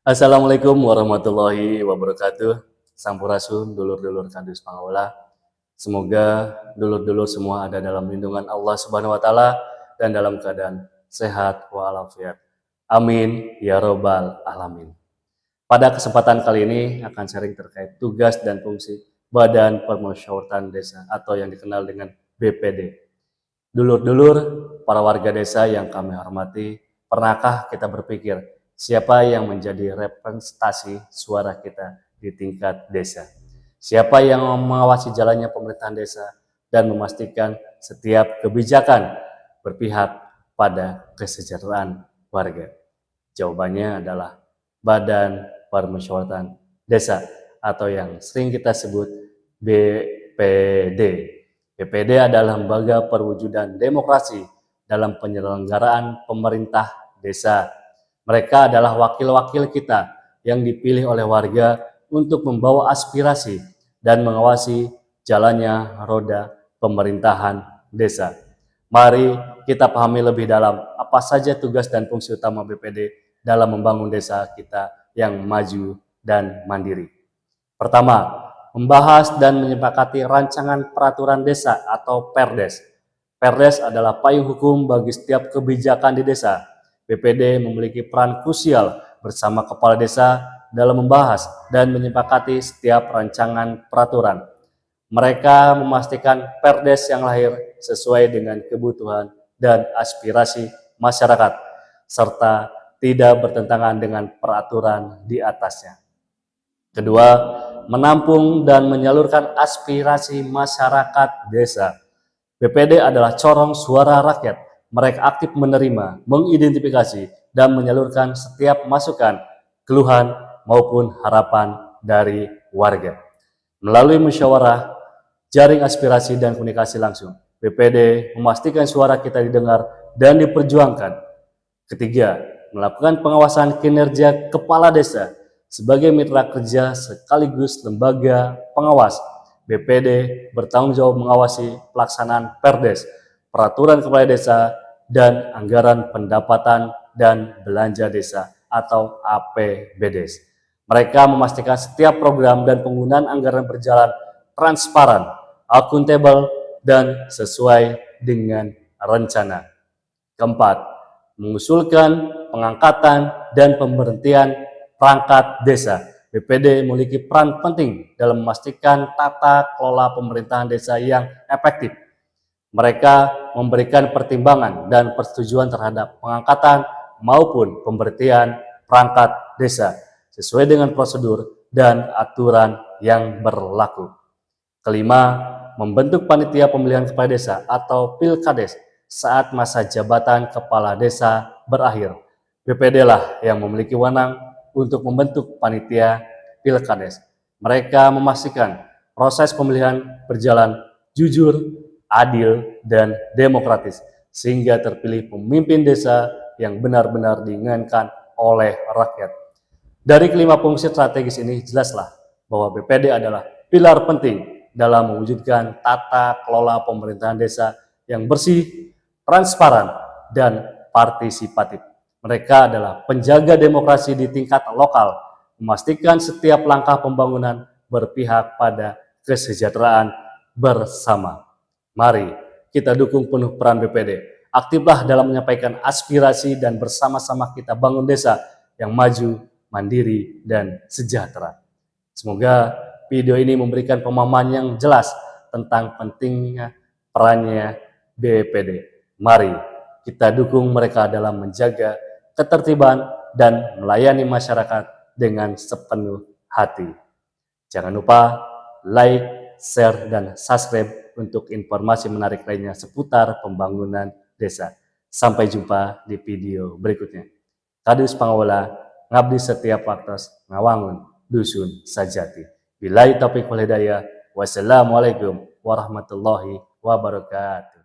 Assalamualaikum warahmatullahi wabarakatuh. Sampurasun, dulur-dulur kandus pangaula. Semoga dulur-dulur semua ada dalam lindungan Allah Subhanahu wa taala dan dalam keadaan sehat walafiat. Amin ya robbal alamin. Pada kesempatan kali ini akan sharing terkait tugas dan fungsi Badan Permusyawaratan Desa atau yang dikenal dengan BPD. Dulur-dulur, para warga desa yang kami hormati, pernahkah kita berpikir siapa yang menjadi representasi suara kita di tingkat desa? Siapa yang mengawasi jalannya pemerintahan desa dan memastikan setiap kebijakan berpihak pada kesejahteraan warga? Jawabannya adalah Badan Permusyawaratan Desa atau yang sering kita sebut BPD. BPD adalah lembaga perwujudan demokrasi dalam penyelenggaraan pemerintah desa. Mereka adalah wakil-wakil kita yang dipilih oleh warga untuk membawa aspirasi dan mengawasi jalannya roda pemerintahan desa. Mari kita pahami lebih dalam apa saja tugas dan fungsi utama BPD dalam membangun desa kita yang maju dan mandiri. Pertama, membahas dan menyepakati rancangan peraturan desa atau Perdes. Perdes adalah payung hukum bagi setiap kebijakan di desa. BPD memiliki peran krusial bersama kepala desa dalam membahas dan menyepakati setiap rancangan peraturan. Mereka memastikan Perdes yang lahir sesuai dengan kebutuhan dan aspirasi masyarakat, serta tidak bertentangan dengan peraturan di atasnya. Kedua, menampung dan menyalurkan aspirasi masyarakat desa. BPD adalah corong suara rakyat. Mereka aktif menerima, mengidentifikasi, dan menyalurkan setiap masukan, keluhan, maupun harapan dari warga. Melalui musyawarah, jaring aspirasi, dan komunikasi langsung, BPD memastikan suara kita didengar dan diperjuangkan. Ketiga, melakukan pengawasan kinerja kepala desa sebagai mitra kerja sekaligus lembaga pengawas. BPD bertanggung jawab mengawasi pelaksanaan Perdes, peraturan kepala desa, dan anggaran pendapatan dan belanja desa atau APBDes. Mereka memastikan setiap program dan penggunaan anggaran berjalan transparan, akuntabel, dan sesuai dengan rencana. Keempat, mengusulkan pengangkatan dan pemberhentian perangkat desa. BPD memiliki peran penting dalam memastikan tata kelola pemerintahan desa yang efektif. Mereka memberikan pertimbangan dan persetujuan terhadap pengangkatan maupun pemberhentian perangkat desa sesuai dengan prosedur dan aturan yang berlaku. Kelima, membentuk panitia pemilihan kepala desa atau Pilkades saat masa jabatan kepala desa berakhir. BPD lah yang memiliki wewenang untuk membentuk panitia Pilkades. Mereka memastikan proses pemilihan berjalan jujur, adil, dan demokratis, sehingga terpilih pemimpin desa yang benar-benar diinginkan oleh rakyat. Dari kelima fungsi strategis ini, jelaslah bahwa BPD adalah pilar penting dalam mewujudkan tata kelola pemerintahan desa yang bersih, transparan, dan partisipatif. Mereka adalah penjaga demokrasi di tingkat lokal, memastikan setiap langkah pembangunan berpihak pada kesejahteraan bersama. Mari kita dukung penuh peran BPD. Aktiflah dalam menyampaikan aspirasi dan bersama-sama kita bangun desa yang maju, mandiri, dan sejahtera. Semoga video ini memberikan pemahaman yang jelas tentang pentingnya perannya BPD. Mari kita dukung mereka dalam menjaga ketertiban dan melayani masyarakat dengan sepenuh hati. Jangan lupa like, share, dan subscribe untuk informasi menarik lainnya seputar pembangunan desa. Sampai jumpa di video berikutnya. Kadus Pangaula, ngabdi setiap waktos, ngawangun dusun sajati. Billahi taufiq wal hidayah. Wassalamualaikum warahmatullahi wabarakatuh.